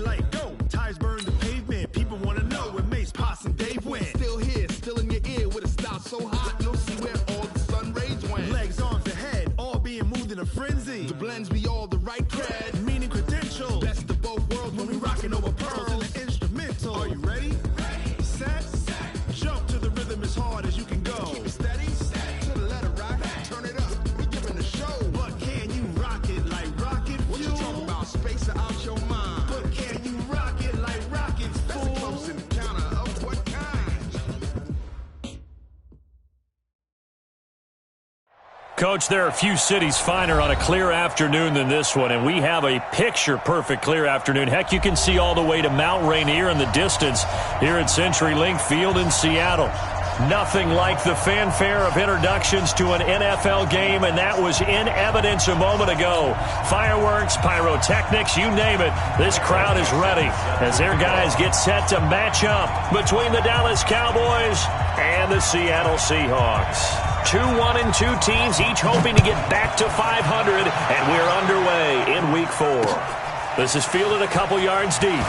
light, go. Tires burn the pavement. People want to know where Mace, Pops, and Dave went. Still here, still in your ear with a style so hot. No see where all the sun rays went. Legs, arms, and head, all being moved in a frenzy. The blends be all the right cred. Meaning credentials. Best of both worlds when we rockin' over pearls in the instrumental. Are you ready? Ready. Set. Jump to the rhythm as hard as you can go. Keep it steady. To the letter rock. Turn it up. We giving the show. But can you rock it like rocket fuel? What you talking about? Space out your mind. But can you rock it like rockets, fool? That's a close encounter of what kind? Coach, there are a few cities finer on a clear afternoon than this one, and we have a picture-perfect clear afternoon. Heck, you can see all the way to Mount Rainier in the distance here at CenturyLink Field in Seattle. Nothing like the fanfare of introductions to an NFL game, and that was in evidence a moment ago. Fireworks, pyrotechnics, you name it. This crowd is ready as their guys get set to match up between the Dallas Cowboys and the Seattle Seahawks. 2-1-2 teams, each hoping to get back to 500, and we're underway in Week 4. This is fielded a couple yards deep.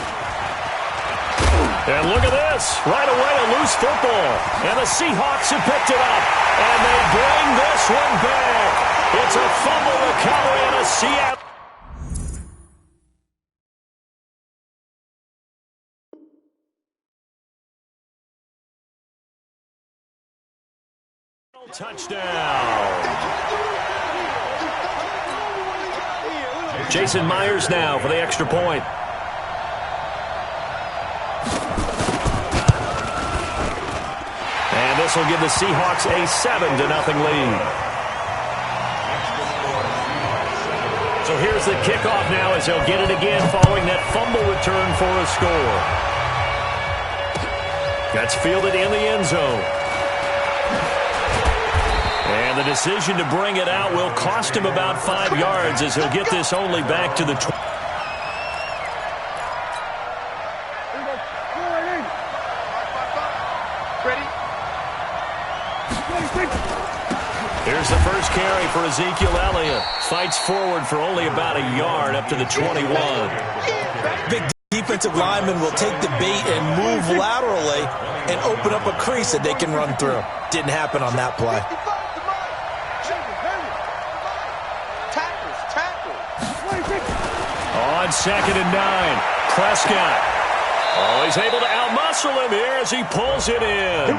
And look at this. Right away, a loose football. And the Seahawks have picked it up. And they bring this one back. It's a fumble recovery and a Seattle touchdown. Jason Myers now for the extra point. And this will give the Seahawks a 7-0 lead. So here's the kickoff now as they'll get it again following that fumble return for a score. That's fielded in the end zone. And the decision to bring it out will cost him about 5 yards as he'll get this only back to the 20. Here's the first carry for Ezekiel Elliott. Fights forward for only about a yard up to the 21. Big defensive lineman will take the bait and move laterally and open up a crease that they can run through. Didn't happen on that play. On 2nd and 9, Prescott. Oh, he's able to outmuscle him here as he pulls it in.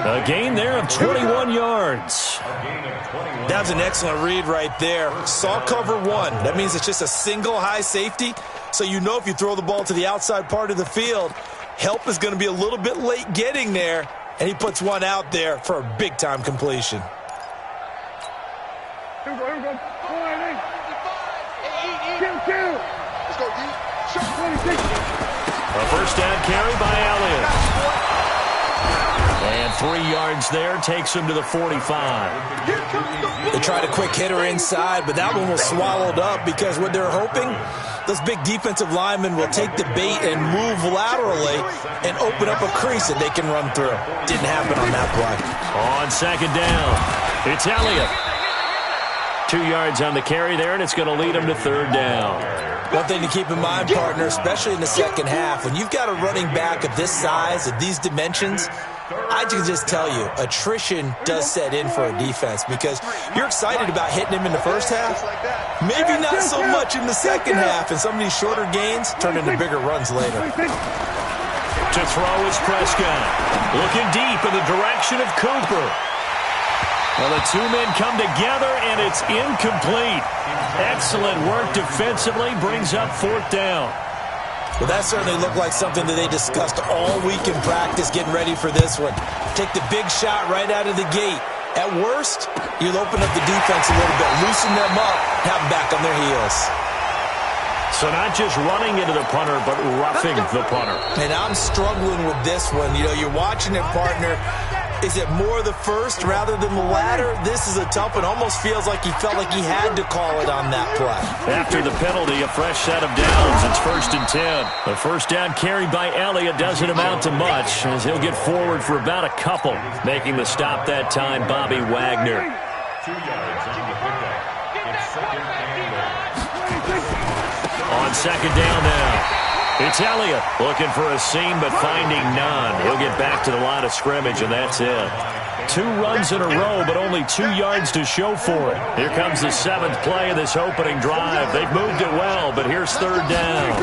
A gain there of 21 yards. That was an excellent read right there. Saw cover one. That means it's just a single high safety. So you know if you throw the ball to the outside part of the field, help is going to be a little bit late getting there. And he puts one out there for a big-time completion. Here we go. Let's go, D. A first down carry by Elliott. And 3 yards there takes him to the 45. They tried a quick hitter inside, but that one was swallowed up because what they're hoping, those big defensive linemen will take the bait and move laterally and open up a crease that they can run through. Didn't happen on that play. On 2nd down, it's Elliott. 2 yards on the carry there, and it's going to lead him to 3rd down. One thing to keep in mind, partner, especially in the second half, when you've got a running back of this size, of these dimensions, I can just tell you, attrition does set in for a defense because you're excited about hitting him in the first half. Maybe not so much in the second half, and some of these shorter gains turn into bigger runs later. To throw is Prescott. Looking deep in the direction of Cooper. Well, the two men come together, and it's incomplete. Excellent work defensively, brings up 4th down. Well, that certainly looked like something that they discussed all week in practice getting ready for this one. Take the big shot right out of the gate. At worst, you'll open up the defense a little bit, loosen them up, have them back on their heels. So not just running into the punter, but roughing the punter. And I'm struggling with this one. You know, you're watching it, partner. Is it more the first rather than the latter? This is a tough one. Almost feels like he felt like he had to call it on that play. After the penalty, a fresh set of downs. It's 1st and 10. The first down carry by Elliott doesn't amount to much as he'll get forward for about a couple. Making the stop that time, Bobby Wagner. 2 yards on the pickup. It's 2nd and 8. On 2nd down now, It's Elliott looking for a seam but finding none. He'll get back to the line of scrimmage, and that's it. 2 runs in a row, but only 2 yards to show for it. Here comes the 7th play of this opening drive. They've moved it well, but here's 3rd down.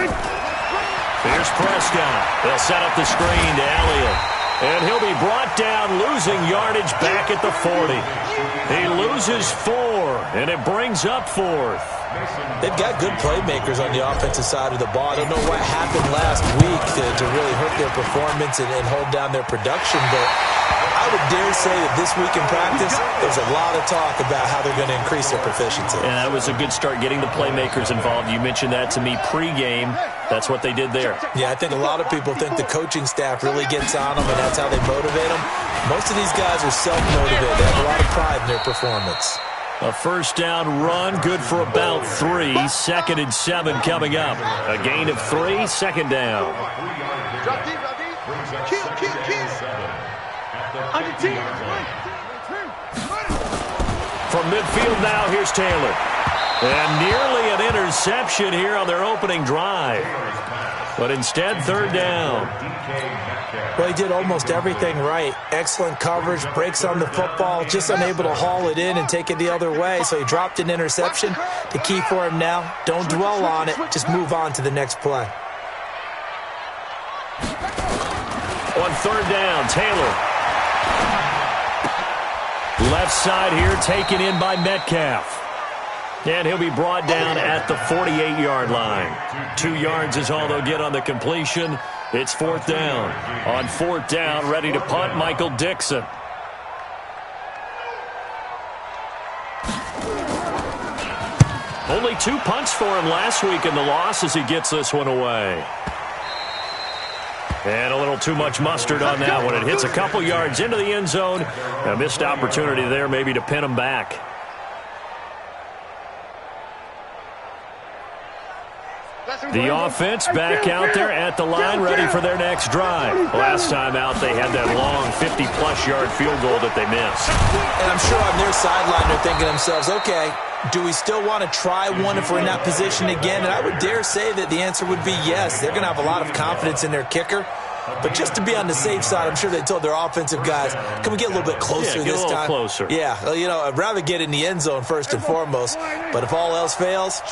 Here's Prescott. They'll set up the screen to Elliott. And he'll be brought down, losing yardage back at the 40. He loses 4, and it brings up 4th. They've got good playmakers on the offensive side of the ball. I don't know what happened last week to really hurt their performance and hold down their production, but I would dare say that this week in practice, there's a lot of talk about how they're going to increase their proficiency. And that was a good start, getting the playmakers involved. You mentioned that to me pregame. That's what they did there. Yeah, I think a lot of people think the coaching staff really gets on them, and that's how they motivate them. Most of these guys are self-motivated. They have a lot of pride in their performance. A 1st down run, good for about 3. 2nd and 7 coming up. A gain of 3, 2nd down. Drop deep. Kill. On your team. From midfield now, here's Taylor. And nearly an interception here on their opening drive. But instead, 3rd down. Well, he did almost everything right. Excellent coverage, breaks on the football, just unable to haul it in and take it the other way. So he dropped an interception. The key for him now, don't dwell on it. Just move on to the next play. On 3rd down, Taylor. Left side here, taken in by Metcalf. And he'll be brought down at the 48-yard line. 2 yards is all they'll get on the completion. It's 4th down. On 4th down, ready to punt, Michael Dixon. Only 2 punts for him last week in the loss as he gets this one away. And a little too much mustard on that one. It hits a couple yards into the end zone. A missed opportunity there maybe to pin him back. The offense back out there at the line, ready for their next drive. Last time out, they had that long 50-plus yard field goal that they missed. And I'm sure on their sideline they're thinking to themselves, okay, do we still want to try one if we're in that position again? And I would dare say that the answer would be yes. They're going to have a lot of confidence in their kicker. But just to be on the safe side, I'm sure they told their offensive guys, can we get a little bit closer this time? Closer. Yeah, well, you know, I'd rather get in the end zone first and foremost. But if all else fails,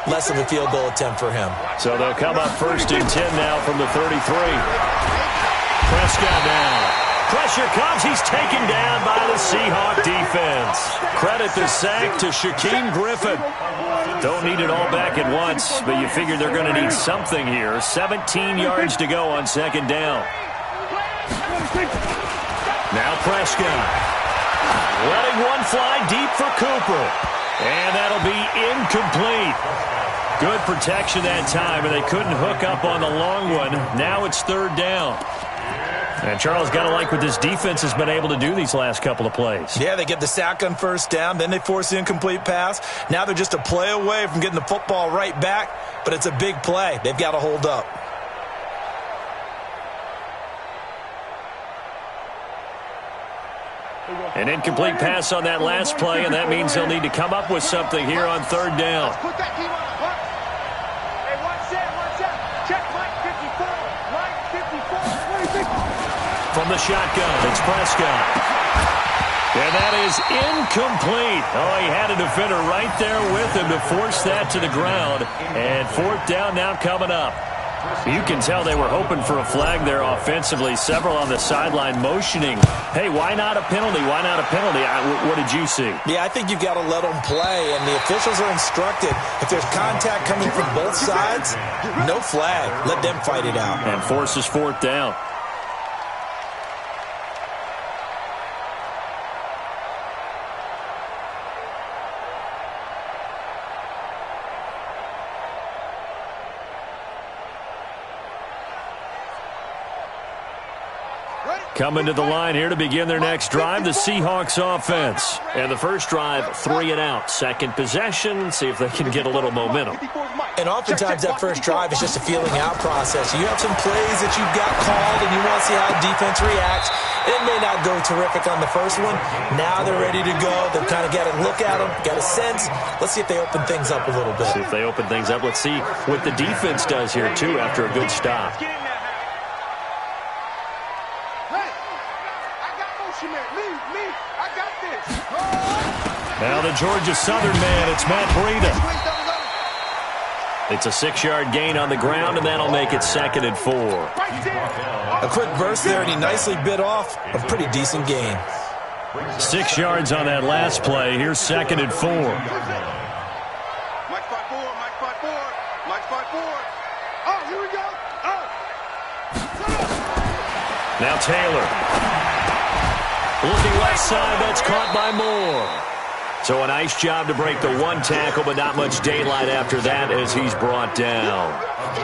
less of a field goal attempt for him. So they'll come up 1st and 10 now from the 33. Prescott down. Pressure comes. He's taken down by the Seahawk defense. Credit the sack to Shaquem Griffin. Don't need it all back at once, but you figure they're going to need something here. 17 yards to go on 2nd down. Now Prescott. Letting one fly deep for Cooper. And that'll be incomplete. Good protection that time, and they couldn't hook up on the long one. Now it's 3rd down. And Charles, got to like what this defense has been able to do these last couple of plays. Yeah, they get the sack on 1st down, then they force the incomplete pass. Now they're just a play away from getting the football right back, but it's a big play. They've got to hold up. An incomplete pass on that last play, and that means they'll need to come up with something here on 3rd down. Put that team on the hunt. Hey, watch that. Check Mike 54. Mike 54. From the shotgun, it's Prescott. And that is incomplete. Oh, he had a defender right there with him to force that to the ground. And 4th down now coming up. You can tell they were hoping for a flag there offensively. Several on the sideline motioning. Hey, why not a penalty? Why not a penalty? What did you see? Yeah, I think you've got to let them play, and the officials are instructed. If there's contact coming from both sides, no flag. Let them fight it out. And forces 4th down. Coming to the line here to begin their next drive, the Seahawks offense. And the first drive, 3 and out. Second possession, see if they can get a little momentum. And oftentimes that first drive is just a feeling out process. You have some plays that you've got called and you want to see how defense reacts. It may not go terrific on the first one. Now they're ready to go. They've kind of got to look at them, got a sense. Let's see if they open things up a little bit. See if they open things up. Let's see what the defense does here, too, after a good stop. Now the Georgia Southern man, it's Matt Breida. It's a 6-yard gain on the ground, and that'll make it 2nd and 4. A quick burst there, and he nicely bit off a pretty decent gain. 6 yards on that last play. Here's 2nd and 4. Mike 5-4, Mike 5-4, Mike 5-4. Oh, here we go. Oh. Now Taylor. Looking left side, that's caught by Moore. So a nice job to break the one tackle, but not much daylight after that as he's brought down.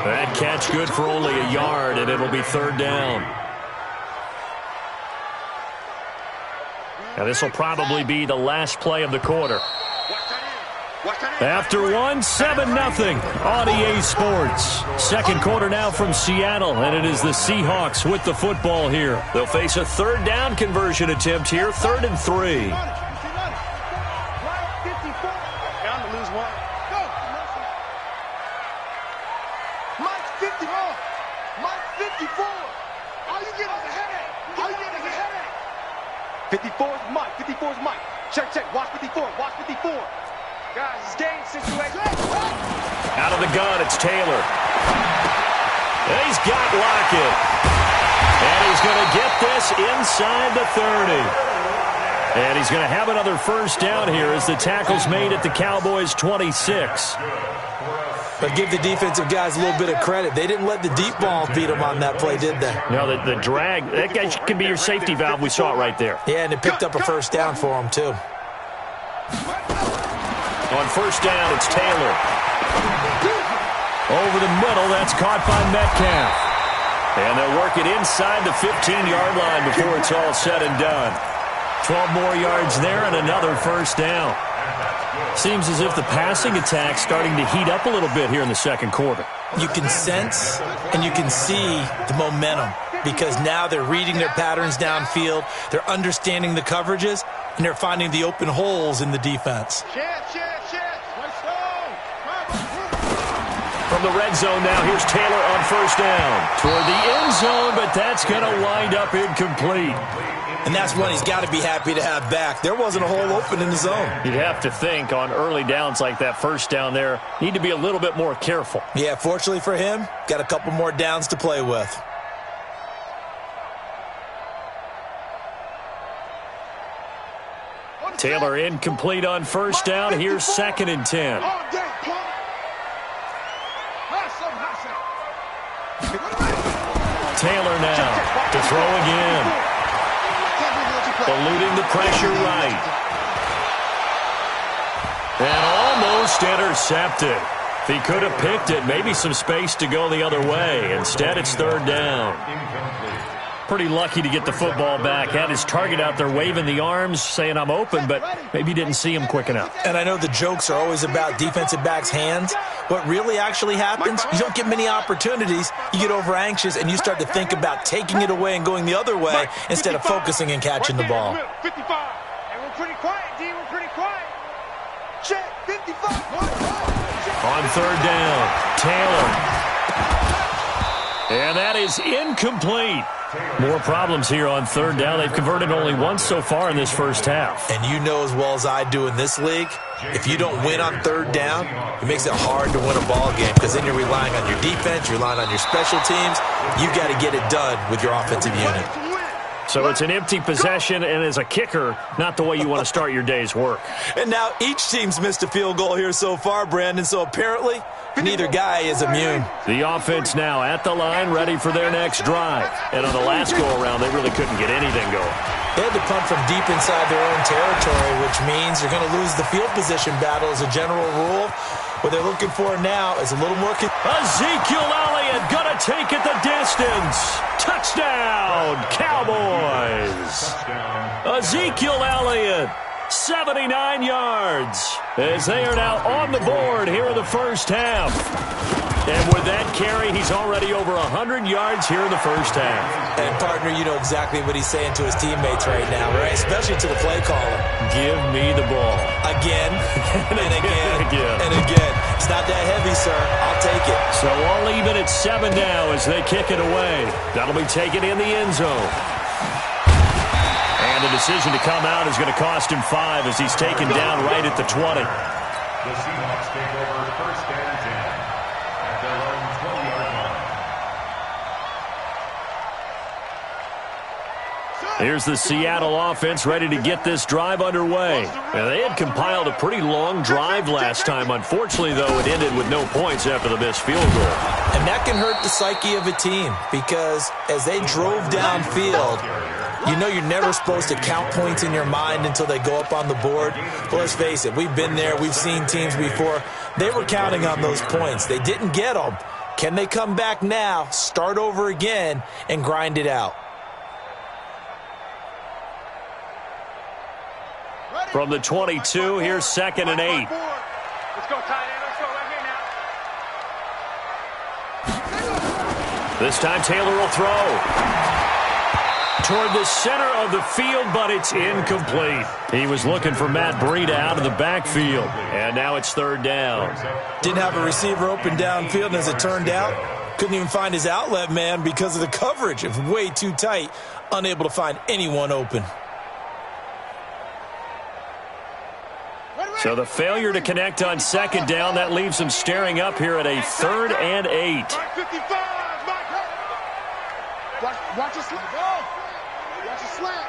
That catch good for only a yard, and it'll be 3rd down. Now this will probably be the last play of the quarter. After one, 7-0 on EA Sports. Second quarter now from Seattle, and it is the Seahawks with the football here. They'll face a 3rd down conversion attempt here, 3rd and 3. Watch 54, watch 54. Guys, it's game situation. Out of the gun, it's Taylor. And he's got Lockett. And he's going to get this inside the 30. And he's going to have another 1st down here as the tackle's made at the Cowboys' 26. But give the defensive guys a little bit of credit. They didn't let the deep ball beat them on that play, did they? No, the drag, that guy can be your safety valve. We saw it right there. Yeah, and it picked up a 1st down for them, too. On 1st down, it's Taylor. Over the middle, that's caught by Metcalf. And they'll work it inside the 15-yard line before it's all said and done. 12 more yards there and another 1st down. Seems as if the passing attack's starting to heat up a little bit here in the second quarter. You can sense and you can see the momentum because now they're reading their patterns downfield, they're understanding the coverages, and they're finding the open holes in the defense. From the red zone now, here's Taylor on 1st down. Toward the end zone, but that's going to wind up incomplete. And that's one he's got to be happy to have back. There wasn't a hole open in the zone. You'd have to think on early downs like that 1st down there, need to be a little bit more careful. Yeah, fortunately for him, got a couple more downs to play with. Taylor incomplete on 1st down. Here's 2nd and 10. Taylor now to throw again. Eluding the pressure right. And almost intercepted. If he could have picked it, maybe some space to go the other way. Instead, it's 3rd down. Pretty lucky to get the football back. Had his target out there waving the arms, saying I'm open, but maybe didn't see him quick enough. And I know the jokes are always about defensive backs' hands. What really actually happens, you don't get many opportunities. You get over anxious, and you start to think about taking it away and going the other way instead of focusing and catching the ball. 55. And we're pretty quiet, D. We're pretty quiet. Check, 55. On 3rd down, Taylor. And that is incomplete. More problems here on 3rd down. They've converted only once so far in this first half. And you know as well as I do in this league, if you don't win on 3rd down, it makes it hard to win a ball game because then you're relying on your defense, you're relying on your special teams. You've got to get it done with your offensive unit. So it's an empty possession, and as a kicker, not the way you want to start your day's work. And now each team's missed a field goal here so far, Brandon, so apparently neither guy is immune. The offense now at the line, ready for their next drive. And on the last go-around, they really couldn't get anything going. They had to punt from deep inside their own territory, which means you're going to lose the field position battle as a general rule. What they're looking for now is a little more... Ezekiel Elliott going to take it the distance. Touchdown, Cowboys. Ezekiel Elliott, 79 yards, as they are now on the board here in the first half. And with that carry, he's already over 100 yards here in the first half. And, partner, you know exactly what he's saying to his teammates right now, right? Especially to the play caller. Give me the ball. Again, and again, and again. It's not that heavy, sir. I'll take it. So all even at 7 now as they kick it away. That'll be taken in the end zone. And the decision to come out is going to cost him 5 as he's taken down right at the 20. The Seahawks take over first and 10 at their own 20-yard line. Here's the Seattle offense ready to get this drive underway. Now, they had compiled a pretty long drive last time. Unfortunately, though, it ended with no points after the missed field goal. And that can hurt the psyche of a team because as they drove downfield, you know you're never supposed to count points in your mind until they go up on the board. But let's face it, we've been there. We've seen teams before. They were counting on those points. They didn't get them. Can they come back now, start over again, and grind it out? From the 22, here's 2nd and 8. Let's go, tight end. Let's go right here now. This time Taylor will throw toward the center of the field, but it's incomplete. He was looking for Matt Breida out of the backfield, and now it's 3rd down. Didn't have a receiver open downfield, and as it turned out, couldn't even find his outlet man because of the coverage. It was way too tight, unable to find anyone open. So the failure to connect on 2nd down, that leaves him staring up here at a 3rd and 8. Watch your slant. Watch your slant.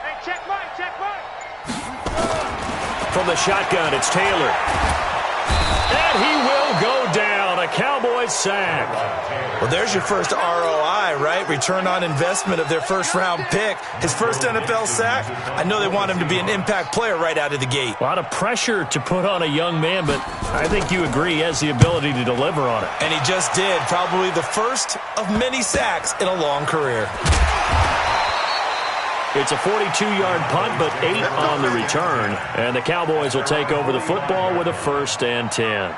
Hey, check Mike, check Mike. From the shotgun, it's Taylor. And he will go down. A Cowboys sack. Well, there's your first ROI, right? Return on investment of their first-round pick. His first NFL sack. I know they want him to be an impact player right out of the gate. A lot of pressure to put on a young man, but I think you agree he has the ability to deliver on it. And he just did. Probably the first of many sacks in a long career. It's a 42-yard punt, but 8 on the return. And the Cowboys will take over the football with a 1st and 10.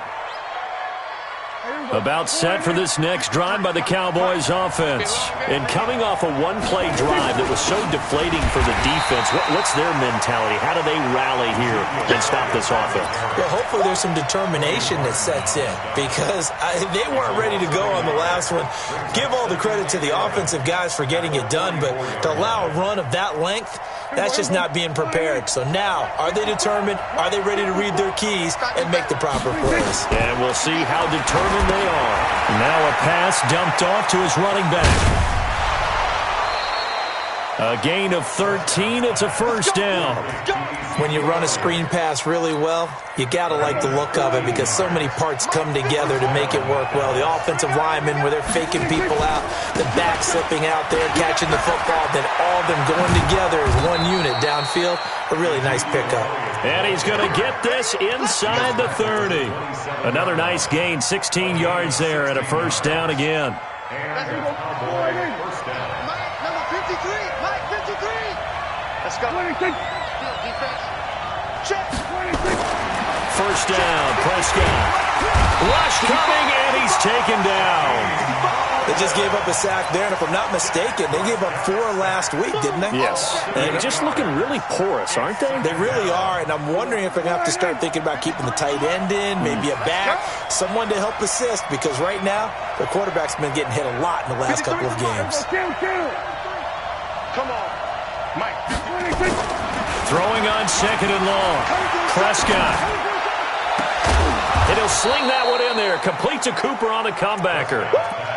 About set for this next drive by the Cowboys offense. And coming off a one-play drive that was so deflating for the defense, what's their mentality? How do they rally here and stop this offense? Well, hopefully there's some determination that sets in because they weren't ready to go on the last one. Give all the credit to the offensive guys for getting it done, but to allow a run of that length, that's just not being prepared. So now, are they determined? Are they ready to read their keys and make the proper plays? And we'll see how determined they are. Now a pass dumped off to his running back. A gain of 13. It's a 1st down. When you run a screen pass really well, you got to like the look of it because so many parts come together to make it work well. The offensive linemen where they're faking people out, the back slipping out there, catching the football, then all of them going together as one unit downfield. A really nice pickup. And he's going to get this inside the 30. Another nice gain, 16 yards there and a 1st down again. Number 53, Mike 53. Let's go. Defense. Check. 1st down, Prescott. Rush coming, and he's taken down. They just gave up a sack there, and if I'm not mistaken, they gave up 4 last week, didn't they? Yes. And just looking really porous, aren't they? They really are, and I'm wondering if they're going to have to start thinking about keeping the tight end in, maybe a back, someone to help assist, because right now, the quarterback's been getting hit a lot in the last couple of games. Come on. Mike. Throwing on 2nd and long. Prescott. And he'll sling that one in there. Complete to Cooper on the comebacker.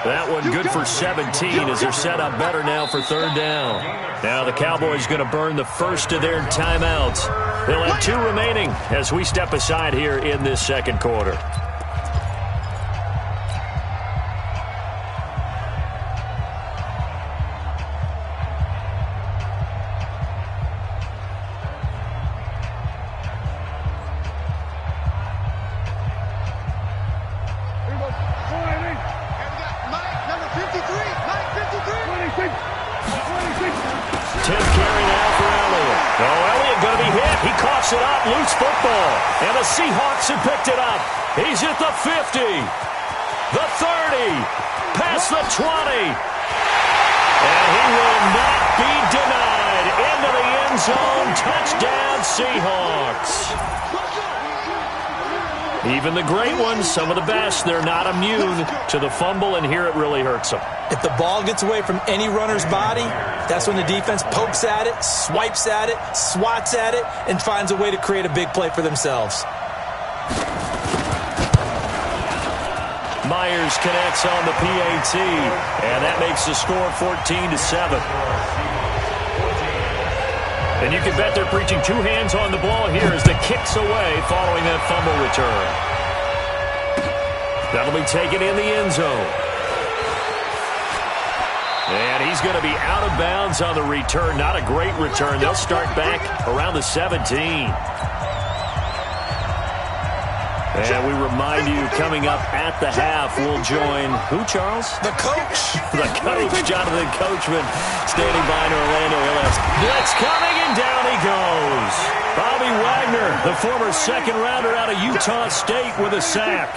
That one good for 17 as they're set up better now for 3rd down. Now the Cowboys going to burn the first of their timeouts. They'll have 2 remaining as we step aside here in this 2nd quarter. picks it up, loose football. And the Seahawks have picked it up. He's at the 50, the 30, past the 20. And he will not be denied. Into the end zone. Touchdown, Seahawks. Even the great ones, some of the best, they're not immune to the fumble, and here it really hurts them. If the ball gets away from any runner's body, that's when the defense pokes at it, swipes at it, swats at it, and finds a way to create a big play for themselves. Myers connects on the PAT, and that makes the score 14-7. And you can bet they're preaching two hands on the ball here as the kick's away following that fumble return. That'll be taken in the end zone. And he's going to be out of bounds on the return. Not a great return. They'll start back around the 17. And we remind you, coming up at the half, we'll join who, Charles? The coach. The coach, Jonathan Coachman, standing by in Orlando. Blitz coming, and down he goes. Bobby Wagner, the former second-rounder out of Utah State, with a sack.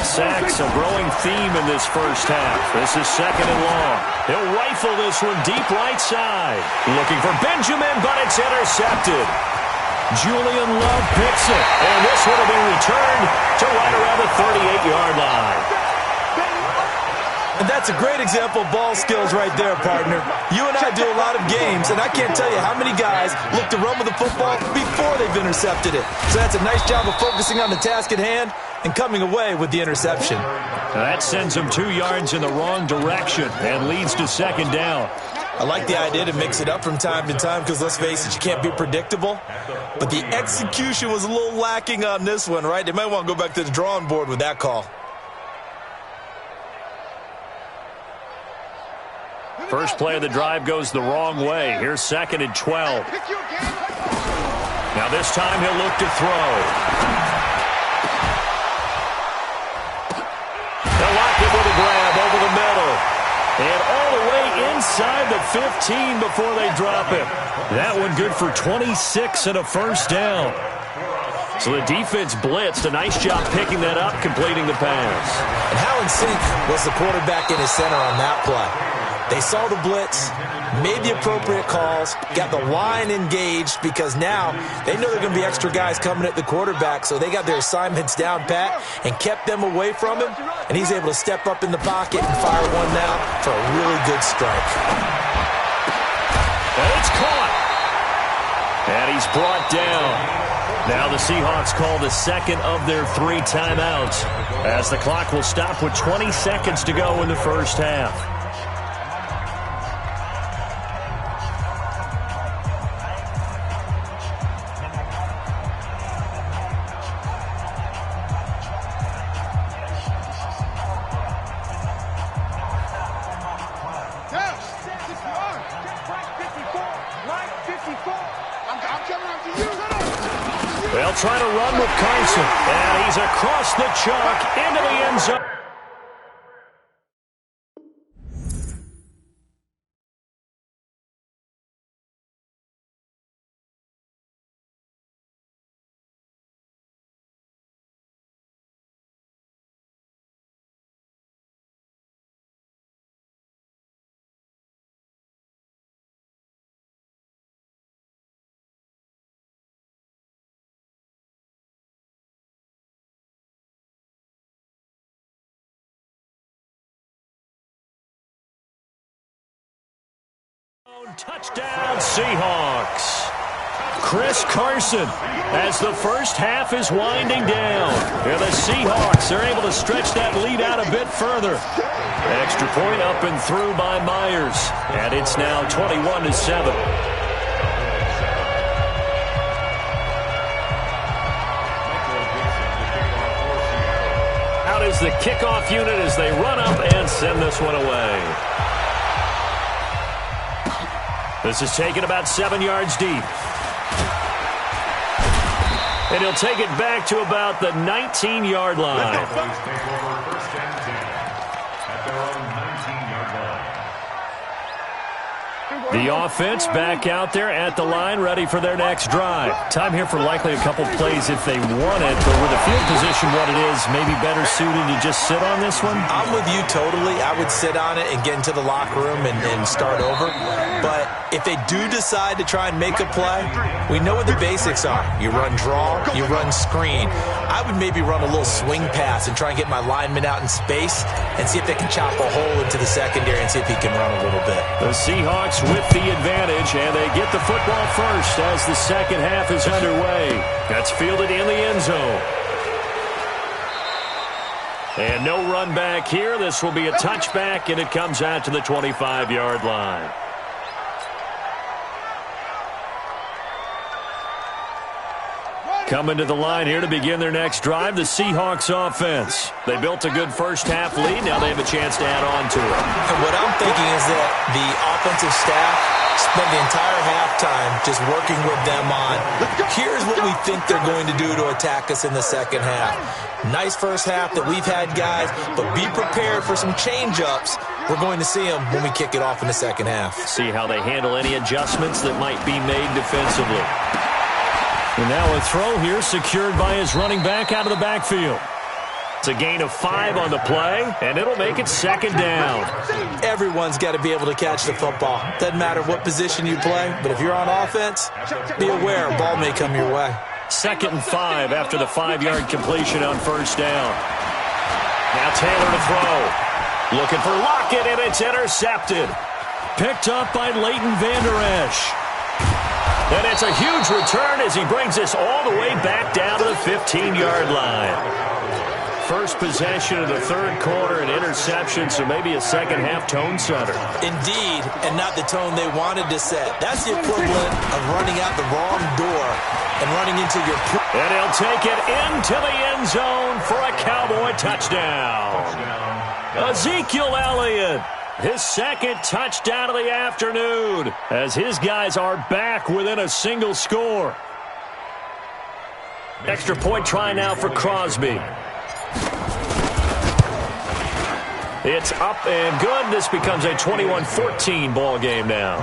Sacks a growing theme in this first half. This is second and long. He'll rifle this one deep right side. Looking for Benjamin, but it's intercepted. Julian Love picks it, and this one will be returned to right around the 38-yard line. And that's a great example of ball skills right there, partner. You and I do a lot of games, and I can't tell you how many guys look to run with the football before they've intercepted it. So that's a nice job of focusing on the task at hand and coming away with the interception. Now that sends them 2 yards in the wrong direction and leads to second down. I like the idea to mix it up from time to time because, let's face it, you can't be predictable. But the execution was a little lacking on this one, right? They might want to go back to the drawing board with that call. First play of the drive goes the wrong way. Here's second and 12. Now this time he'll look to throw. They'll lock it with a grab over the middle. And all the way inside the 15 before they drop it. That one good for 26 and a first down. So the defense blitzed. A nice job picking that up, completing the pass. And how in sync was the quarterback in his center on that play? They saw the blitz, made the appropriate calls, got the line engaged because now they know there are going to be extra guys coming at the quarterback, so they got their assignments down pat and kept them away from him, and he's able to step up in the pocket and fire one now for a really good strike. And it's caught. And he's brought down. Now the Seahawks call the second of their 3 timeouts as the clock will stop with 20 seconds to go in the first half. They'll try to run with Carson, and he's across the chalk into the end zone. Touchdown, Seahawks. Chris Carson as the first half is winding down. And the Seahawks are able to stretch that lead out a bit further. Extra point up and through by Myers. And it's now 21-7. Out is the kickoff unit as they run up and send this one away. This is taken about 7 yards deep. And he'll take it back to about the 19-yard line. The offense back out there at the line, ready for their next drive. Time here for likely a couple plays if they want it, but with the field position what it is, maybe better suited to just sit on this one? I'm with you totally. I would sit on it and get into the locker room and start over. But if they do decide to try and make a play, we know what the basics are. You run draw, you run screen. I would maybe run a little swing pass and try and get my lineman out in space and see if they can chop a hole into the secondary and see if he can run a little bit. The Seahawks with the advantage, and they get the football first as the second half is underway. That's fielded in the end zone. And no run back here. This will be a touchback, and it comes out to the 25-yard line. Coming to the line here to begin their next drive, the Seahawks offense. They built a good first-half lead. Now they have a chance to add on to it. And what I'm thinking is that the offensive staff spent the entire halftime just working with them on, here's what we think they're going to do to attack us in the second half. Nice first half that we've had, guys, but be prepared for some change-ups. We're going to see them when we kick it off in the second half. See how they handle any adjustments that might be made defensively. And now a throw here secured by his running back out of the backfield. It's a gain of 5 on the play, and it'll make it second down. Everyone's got to be able to catch the football. Doesn't matter what position you play, but if you're on offense, be aware a ball may come your way. 2nd and 5 after the 5-yard completion on first down. Now Taylor to throw. Looking for Lockett, and it's intercepted. Picked up by Leighton Vander Esch. And it's a huge return as he brings us all the way back down to the 15-yard line. First possession of the third quarter, an interception, so maybe a second-half tone setter. Indeed, and not the tone they wanted to set. That's the equivalent of running out the wrong door and running into your... And he'll take it into the end zone for a Cowboy touchdown. Ezekiel Elliott, his second touchdown of the afternoon, as his guys are back within a single score. Extra point try now for Crosby. It's up and good. This becomes a 21-14 ball game now.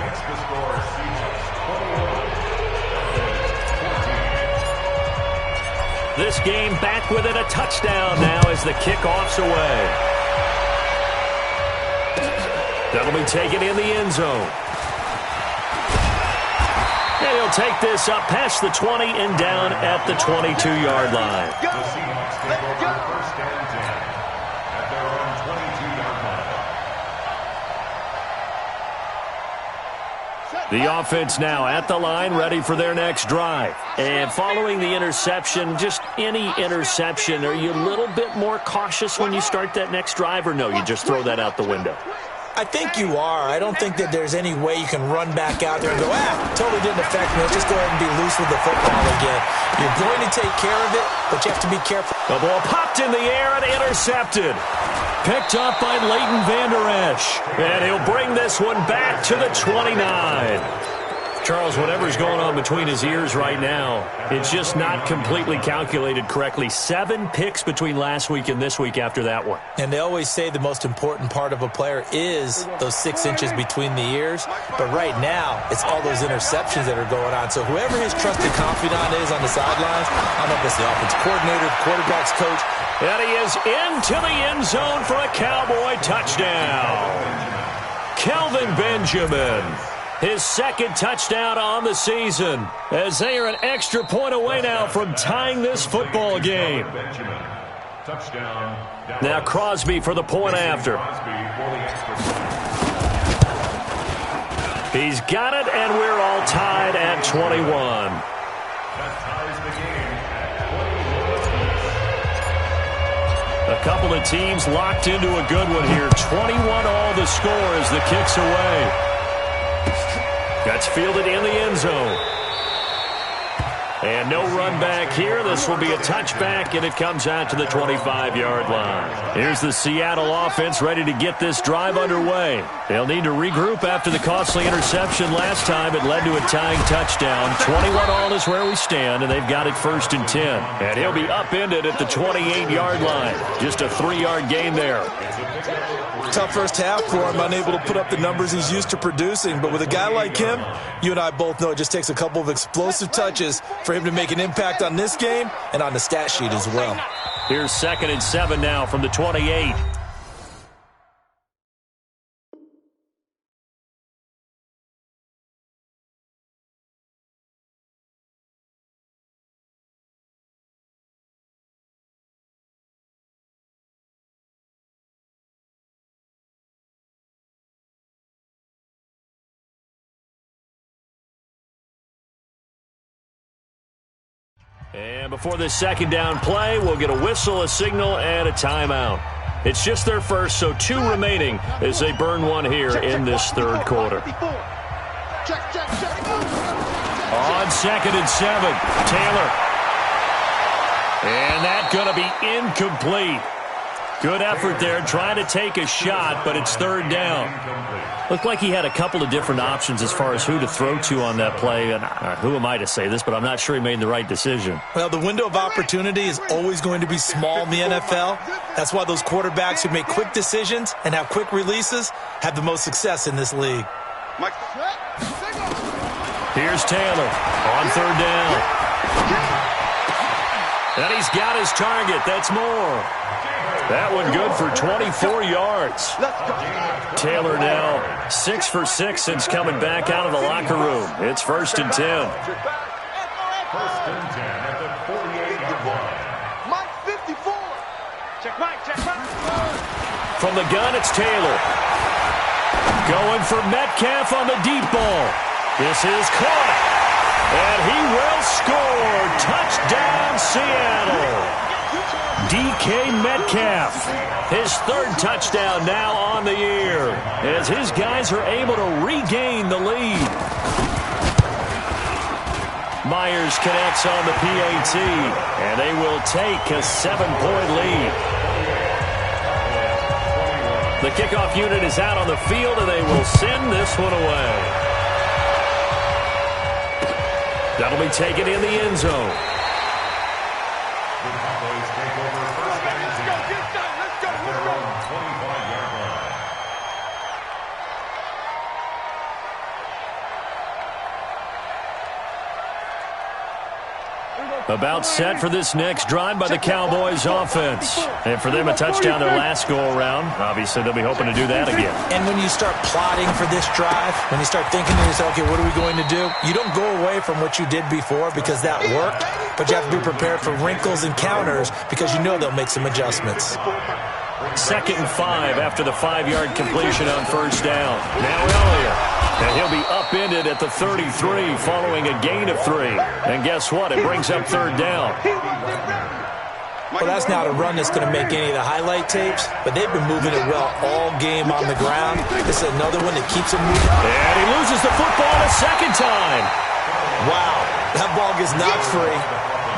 This game back within a touchdown now as the kickoff's away. That'll be taken in the end zone. And he'll take this up past the 20 and down at the 22-yard line. The Seahawks take over 1st and 10 at their own 22-yard line. The offense now at the line, ready for their next drive. And following the interception, just any interception, are you a little bit more cautious when you start that next drive, or no, you just throw that out the window? I think you are. I don't think that there's any way you can run back out there and go, totally didn't affect me. Let's just go ahead and be loose with the football again. You're going to take care of it, but you have to be careful. The ball popped in the air and intercepted. Picked up by Leighton Vander Esch. And he'll bring this one back to the 29. Charles, whatever's going on between his ears right now, it's just not completely calculated correctly. 7 picks between last week and this week after that one. And they always say the most important part of a player is those 6 inches between the ears. But right now, it's all those interceptions that are going on. So whoever his trusted confidant is on the sidelines, I don't know if it's the offense coordinator, the quarterback's coach. And he is into the end zone for a Cowboy touchdown. Kelvin Benjamin. His second touchdown on the season, as they are an extra point away now from tying this football game. Now Crosby for the point after. He's got it, and we're all tied at 21. A couple of teams locked into a good one here. 21 all the score as the kick's away. That's fielded in the end zone. And no run back here. This will be a touchback, and it comes out to the 25-yard line. Here's the Seattle offense ready to get this drive underway. They'll need to regroup after the costly interception last time. It led to a tying touchdown. 21-all is where we stand, and they've got it 1st and 10. And he'll be upended at the 28-yard line. Just a 3-yard gain there. Tough first half for him, unable to put up the numbers he's used to producing. But with a guy like him, you and I both know it just takes a couple of explosive touches for him to make an impact on this game and on the stat sheet as well. Here's 2nd and 7 now from the 28. And before this 2nd down play, we'll get a whistle, a signal, and a timeout. It's just their first, so 2 remaining as they burn one here in this 3rd quarter. On 2nd and 7, Taylor. And that's going to be incomplete. Good effort there, trying to take a shot, but it's 3rd down. Looked like he had a couple of different options as far as who to throw to on that play. And who am I to say this, but I'm not sure he made the right decision. Well, the window of opportunity is always going to be small in the NFL. That's why those quarterbacks who make quick decisions and have quick releases have the most success in this league. Here's Taylor on 3rd down. And he's got his target. That's Moore. That one good for 24 yards. Taylor now 6 for 6 since coming back out of the locker room. It's 1st and 10. 1st and 10 at the 48-yard line. Mike 54. Check Mike, check Mike. From the gun, it's Taylor. Going for Metcalf on the deep ball. This is caught. And he will score. Touchdown, Seattle. DK Metcalf, his 3rd touchdown now on the year, as his guys are able to regain the lead. Myers connects on the PAT, and they will take a 7-point lead. The kickoff unit is out on the field, and they will send this one away. That'll be taken in the end zone. About set for this next drive by the Cowboys offense. And for them, a touchdown their last go-around. Obviously, they'll be hoping to do that again. And when you start plotting for this drive, when you start thinking to yourself, okay, what are we going to do? You don't go away from what you did before because that worked, but you have to be prepared for wrinkles and counters because you know they'll make some adjustments. 2nd and 5 after the 5-yard completion on 1st down. Now Elliott. And he'll be upended at the 33 following a gain of 3. And guess what? It brings up 3rd down. Well, that's not a run that's going to make any of the highlight tapes, but they've been moving it well all game on the ground. This is another one that keeps them moving. And he loses the football a 2nd time. Wow, that ball gets knocked free,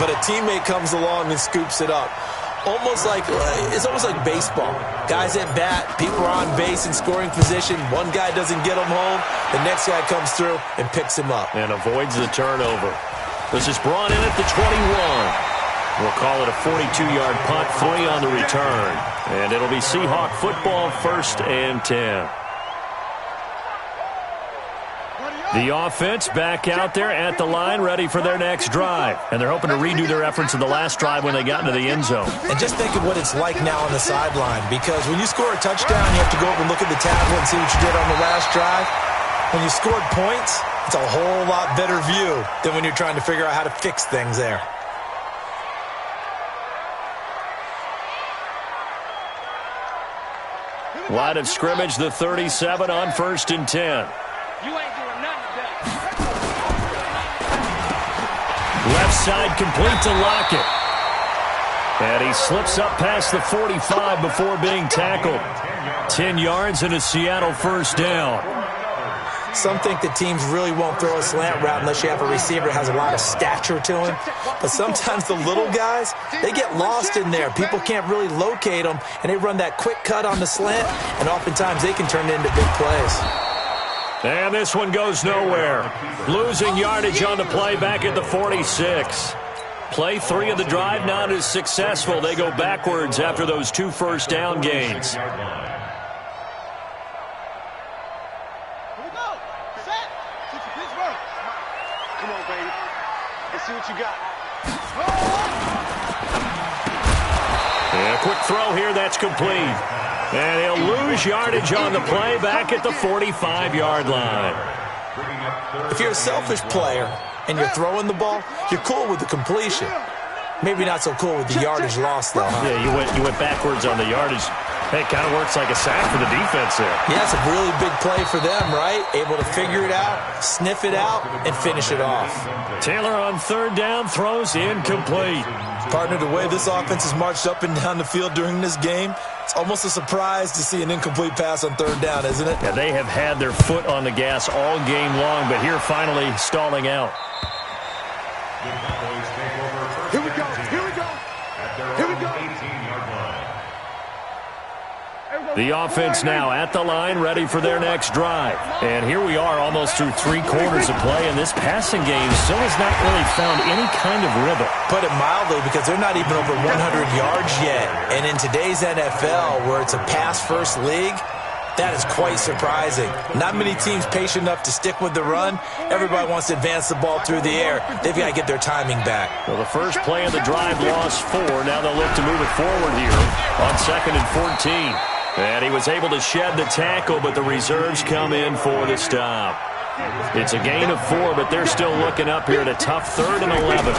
but a teammate comes along and scoops it up. It's almost like baseball. Guys at bat, people are on base in scoring position. One guy doesn't get him home. The next guy comes through and picks him up. And avoids the turnover. This is brought in at the 21. We'll call it a 42-yard punt, 3 on the return. And it'll be Seahawk football, 1st and 10. The offense back out there at the line, ready for their next drive. And they're hoping to redo their efforts in the last drive when they got into the end zone. And just think of what it's like now on the sideline, because when you score a touchdown, you have to go over and look at the tablet and see what you did on the last drive. When you scored points, it's a whole lot better view than when you're trying to figure out how to fix things there. Line of scrimmage, the 37 on 1st and 10. You ain't doing nothing today. Left side complete to Lockett. And he slips up past the 45 before being tackled. 10 yards and a Seattle 1st down. Some think that teams really won't throw a slant route unless you have a receiver that has a lot of stature to him. But sometimes the little guys, they get lost in there. People can't really locate them, and they run that quick cut on the slant, and oftentimes they can turn it into big plays. And this one goes nowhere. Losing yardage on the play back at the 46. Play 3 of the drive not as successful. They go backwards after those 2 first down gains. Here we go. Set. Pittsburgh. Come on, baby. Let's see what you got. And a quick throw here, that's complete. And he'll lose yardage on the play back at the 45-yard line. If you're a selfish player and you're throwing the ball, you're cool with the completion. Maybe not so cool with the yardage loss, though, huh? Yeah, you went backwards on the yardage. Hey, it kind of works like a sack for the defense there. Yeah, it's a really big play for them, right? Able to figure it out, sniff it out, and finish it off. Taylor on 3rd down, throws incomplete. Partner, the way this offense has marched up and down the field during this game, it's almost a surprise to see an incomplete pass on 3rd down, isn't it? Yeah, they have had their foot on the gas all game long, but here finally stalling out. Here we go. Here we go. Here we go. The offense now at the line, ready for their next drive. And here we are almost through 3 quarters of play, and this passing game still has not really found any kind of rhythm. Put it mildly, because they're not even over 100 yards yet. And in today's NFL, where it's a pass-first league, that is quite surprising. Not many teams patient enough to stick with the run. Everybody wants to advance the ball through the air. They've got to get their timing back. Well, the first play of the drive lost 4. Now they'll look to move it forward here on 2nd and 14. And he was able to shed the tackle, but the reserves come in for the stop. It's a gain of 4, but they're still looking up here at a tough 3rd and 11.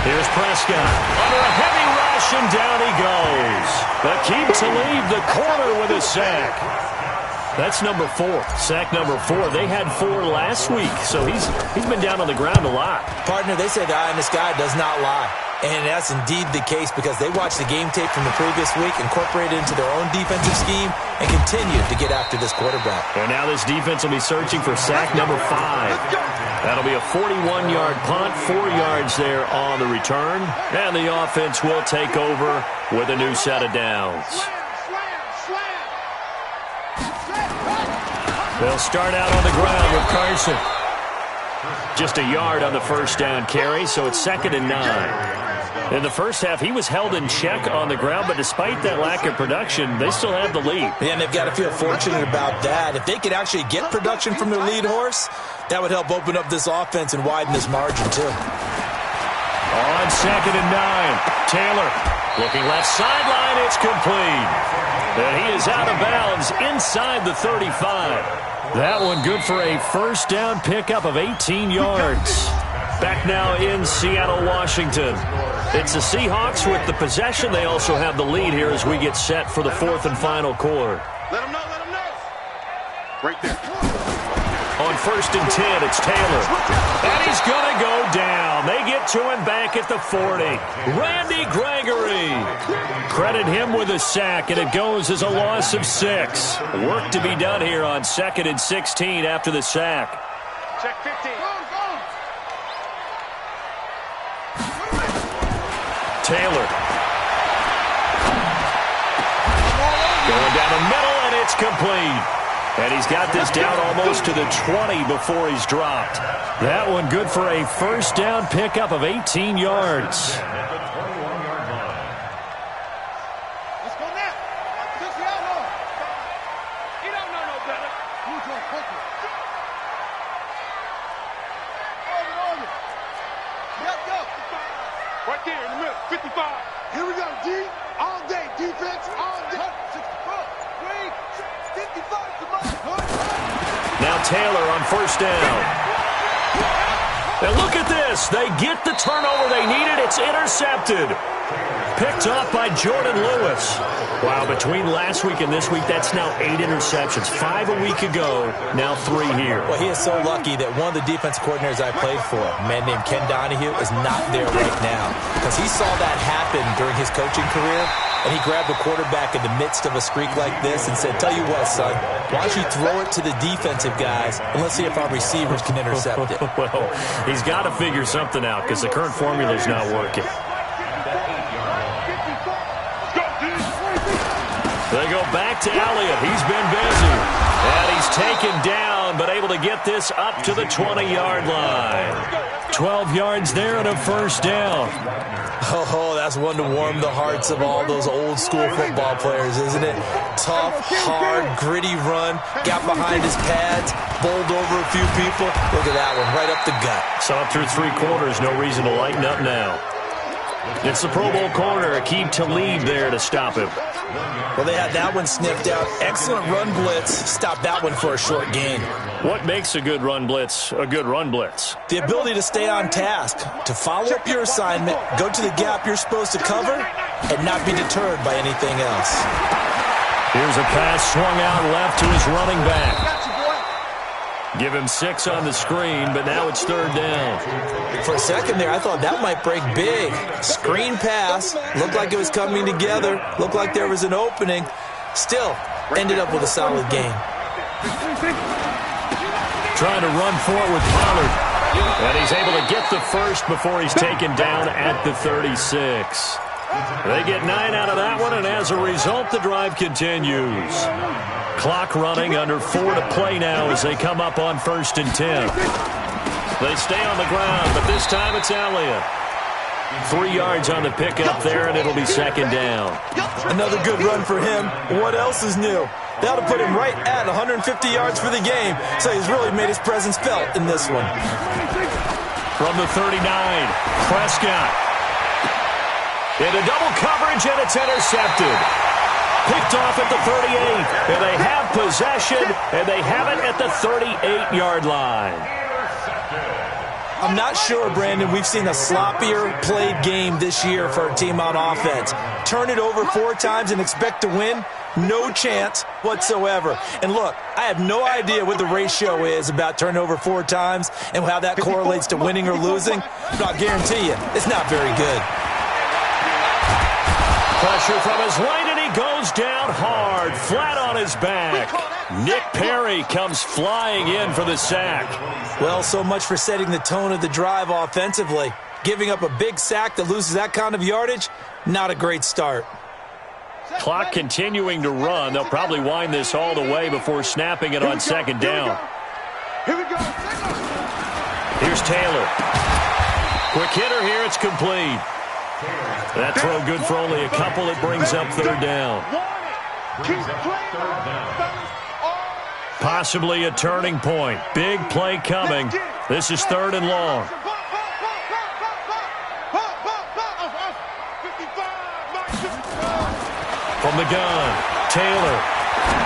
Here's Prescott under a heavy rush, and down he goes. But keep to leave the corner with a sack. That's number 4. Sack number 4. They had 4 last week, so he's been down on the ground a lot. Partner, they say the eye in the sky does not lie. And that's indeed the case, because they watched the game tape from the previous week, incorporated it into their own defensive scheme, and continue to get after this quarterback. And now this defense will be searching for sack number 5. That'll be a 41-yard punt, 4 yards there on the return. And the offense will take over with a new set of downs. They'll start out on the ground with Carson. Just a yard on the first down carry, so it's 2nd and 9. In the first half, he was held in check on the ground, but despite that lack of production, they still have the lead. Yeah, and they've got to feel fortunate about that. If they could actually get production from their lead horse, that would help open up this offense and widen this margin, too. On 2nd and 9, Taylor looking left sideline, it's complete. And he is out of bounds inside the 35. That one good for a first down pickup of 18 yards. Back now in Seattle, Washington. It's the Seahawks with the possession. They also have the lead here as we get set for the 4th and final quarter. Let him know, let him know. Right there. On 1st and 10, it's Taylor. And he's going to go down. They get to him back at the 40. Randy Gregory. Credit him with a sack, and it goes as a loss of 6. Work to be done here on 2nd and 16 after the sack. Check 15. Taylor. Going down the middle, and it's complete. And he's got this down almost to the 20 before he's dropped. That one good for a first down pickup of 18 yards. Let's go now. Just the outlaw. You don't know no better. Who's your focus? Let's go. Right there in the middle. 55. Here we go, D. All day. Defense. All day. 64. 55. Now Taylor on first down. And look at this. They get the turnover they needed. It's intercepted. Picked off by Jordan Lewis. Wow, between last week and this week, that's now 8 interceptions. 5 a week ago, now 3 here. Well, he is so lucky that one of the defense coordinators I played for, a man named Ken Donahue, is not there right now. Because he saw that happen during his coaching career, and he grabbed the quarterback in the midst of a streak like this and said, tell you what, son, why don't you throw it to the defensive guys, and let's see if our receivers can intercept it. Well, he's got to figure something out because the current formula is not working. They go back to Elliott. He's been busy. And he's taken down, but able to get this up to the 20-yard line. 12 yards there and a first down. Oh, that's one to warm the hearts of all those old-school football players, isn't it? Tough, hard, gritty run. Got behind his pads, bowled over a few people. Look at that one, right up the gut. So up through 3 quarters, no reason to lighten up now. It's the Pro Bowl corner, Eric.Lew there to stop him. Well, they had that one sniffed out. Excellent run blitz. Stop that one for a short gain. What makes a good run blitz a good run blitz? The ability to stay on task, to follow up your assignment, go to the gap you're supposed to cover, and not be deterred by anything else. Here's a pass swung out left to his running back. Give him 6 on the screen, but now it's 3rd down. For a second there, I thought that might break big. Screen pass. Looked like it was coming together. Looked like there was an opening. Still, ended up with a solid gain. Trying to run for it with Pollard. And he's able to get the first before he's taken down at the 36. They get 9 out of that one, and as a result, the drive continues. Clock running, under 4 to play now as they come up on 1st and 10. They stay on the ground, but this time it's Elliott. 3 yards on the pickup there, and it'll be 2nd down. Another good run for him. What else is new? That'll put him right at 150 yards for the game, so he's really made his presence felt in this one. From the 39, Prescott. Into double coverage, and it's intercepted. Picked off at the 38, and they have possession, and they have it at the 38-yard line. I'm not sure, Brandon, we've seen a sloppier played game this year for a team on offense. Turn it over 4 times and expect to win? No chance whatsoever. And look, I have no idea what the ratio is about turning over 4 times and how that correlates to winning or losing, but I'll guarantee you, it's not very good. Pressure from his right, and he goes down hard, flat on his back. Nick Perry comes flying in for the sack. Well, so much for setting the tone of the drive offensively. Giving up a big sack that loses that kind of yardage, not a great start. Clock continuing to run. They'll probably wind this all the way before snapping it on 2nd down. Here we go. Here's Taylor. Quick hitter here, it's complete. That throw good for only a couple. It brings up 3rd down. Possibly a turning point. Big play coming. This is 3rd and long. From the gun, Taylor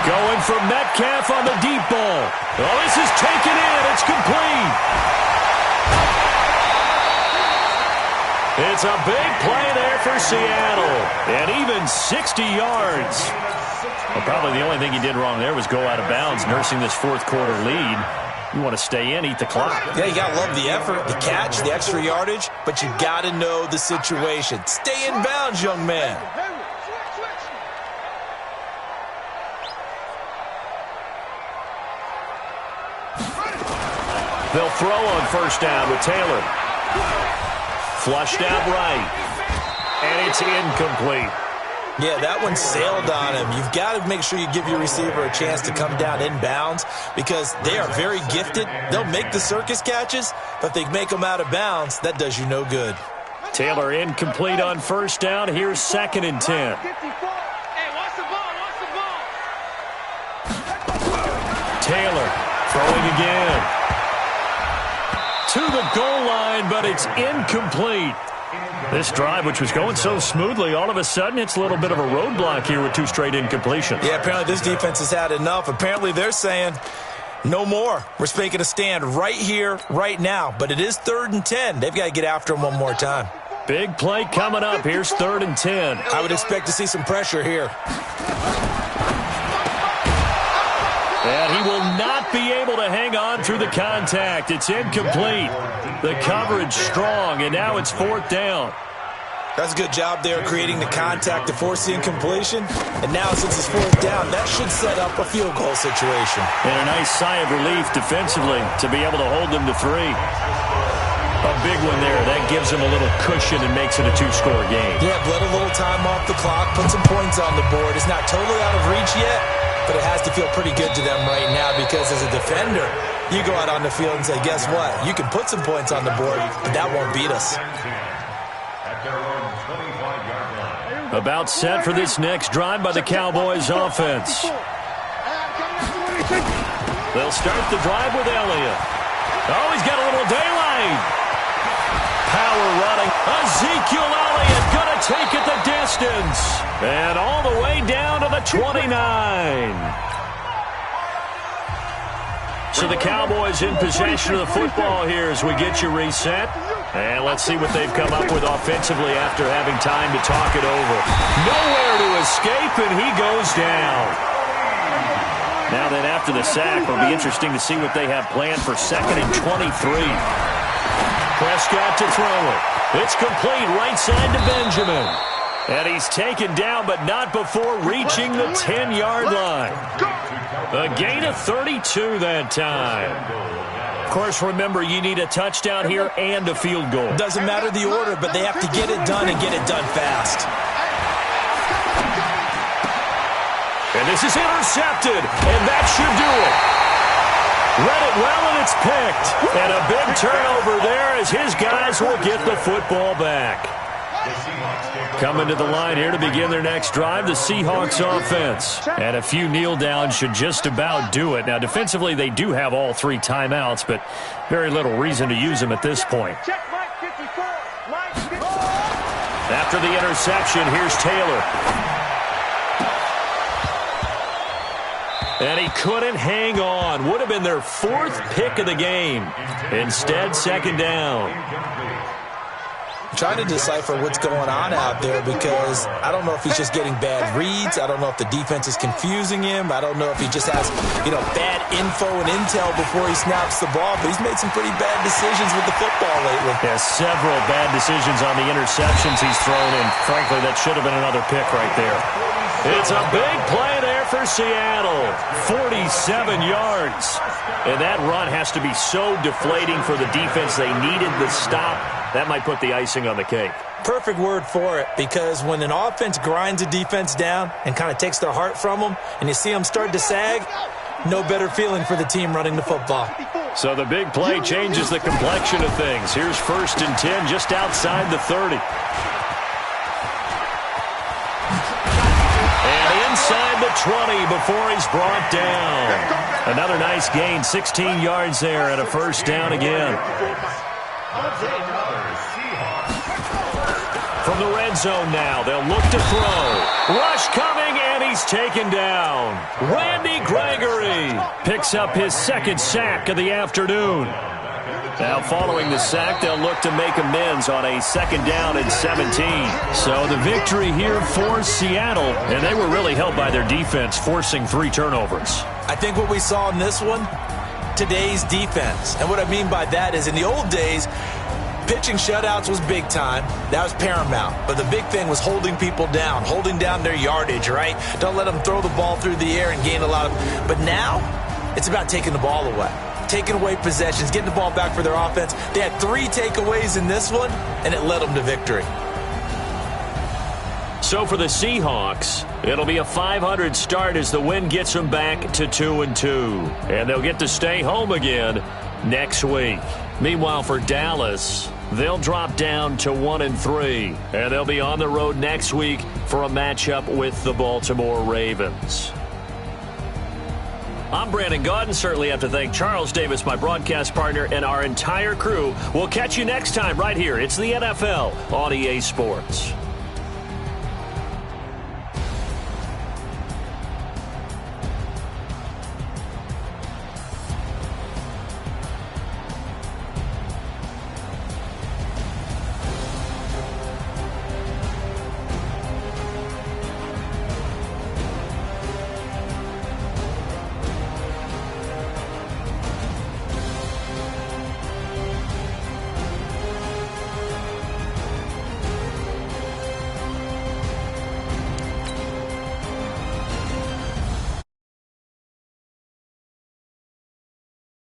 going for Metcalf on the deep ball. Oh, this is taken in. It's complete. It's a big play there for Seattle. And even 60 yards. Well, probably the only thing he did wrong there was go out of bounds, nursing this 4th quarter lead. You want to stay in, eat the clock. Yeah, you got to love the effort, the catch, the extra yardage, but you got to know the situation. Stay in bounds, young man. They'll throw on 1st down with Taylor. Flushed out right. And it's incomplete. Yeah, that one sailed on him. You've got to make sure you give your receiver a chance to come down inbounds because they are very gifted. They'll make the circus catches, but if they make them out of bounds, that does you no good. Taylor incomplete on 1st down. Here's 2nd and 10. Taylor throwing again. To the goal line, but it's incomplete. This drive, which was going so smoothly, all of a sudden it's a little bit of a roadblock here with 2 straight incompletions. Yeah, apparently this defense has had enough. Apparently they're saying, no more. We're making a stand right here, right now. But it is 3rd and 10. They've got to get after him one more time. Big play coming up. Here's 3rd and 10. I would expect to see some pressure here. And he will not be able to hang on through the contact. It's incomplete. The coverage strong, and now it's 4th down. That's a good job there creating the contact to force the incompletion. And now since it's fourth down, that should set up a field goal situation. And a nice sigh of relief defensively to be able to hold them to 3. A big one there. That gives them a little cushion and makes it a 2-score game. Yeah, bled a little time off the clock, put some points on the board. It's not totally out of reach yet, but it has to feel pretty good to them right now because as a defender, you go out on the field and say, guess what? You can put some points on the board, but that won't beat us. About set for this next drive by the Cowboys offense. They'll start the drive with Elliott. Oh, he's got a little daylight. Power running. Ezekiel Elliott going to take it the distance. And all the way down to the 29. So the Cowboys in possession of the football here as we get you reset. And let's see what they've come up with offensively after having time to talk it over. Nowhere to escape, and he goes down. Now then, after the sack, it'll be interesting to see what they have planned for 2nd and 23. Prescott to throw it. It's complete right side to Benjamin. And he's taken down, but not before reaching the 10-yard line. A gain of 32 that time. Of course, remember, you need a touchdown here and a field goal. Doesn't matter the order, but they have to get it done and get it done fast. And this is intercepted, and that should do it. Read it well, and it's picked. And a big turnover there as his guys will get the football back. Coming to the line here to begin their next drive, the Seahawks offense. And a few kneel downs should just about do it. Now, defensively, they do have all 3 timeouts, but very little reason to use them at this point. After the interception, here's Taylor. And he couldn't hang on. Would have been their 4th pick of the game. Instead, 2nd down. Trying to decipher what's going on out there because I don't know if he's just getting bad reads. I don't know if the defense is confusing him. I don't know if he just has, bad info and intel before he snaps the ball. But he's made some pretty bad decisions with the football lately. Yeah, several bad decisions on the interceptions he's thrown in. Frankly, that should have been another pick right there. It's a big play there for Seattle. 47 yards. And that run has to be so deflating for the defense. They needed the stop. That might put the icing on the cake. Perfect word for it, because when an offense grinds a defense down and kind of takes their heart from them, and you see them start to sag, no better feeling for the team running the football. So the big play changes the complexion of things. Here's 1st and 10 just outside the 30. And inside the 20 before he's brought down. Another nice gain, 16 yards there and a 1st down again. From the red zone now, they'll look to throw. Rush coming, and he's taken down. Randy Gregory picks up his 2nd sack of the afternoon. Now, following the sack, they'll look to make amends on a 2nd down and 17. So the victory here for Seattle, and they were really helped by their defense, forcing 3 turnovers. I think what we saw in this one, today's defense. And what I mean by that is in the old days, pitching shutouts was big time. That was paramount. But the big thing was holding people down, holding down their yardage, right? Don't let them throw the ball through the air and gain a lot of... But now, it's about taking the ball away. Taking away possessions, getting the ball back for their offense. They had 3 takeaways in this one, and it led them to victory. So for the Seahawks, it'll be a 500 start as the win gets them back to 2-2. And they'll get to stay home again next week. Meanwhile, for Dallas, they'll drop down to 1-3. And they'll be on the road next week for a matchup with the Baltimore Ravens. I'm Brandon Gaudin. Certainly have to thank Charles Davis, my broadcast partner, and our entire crew. We'll catch you next time right here. It's the NFL on EA Sports.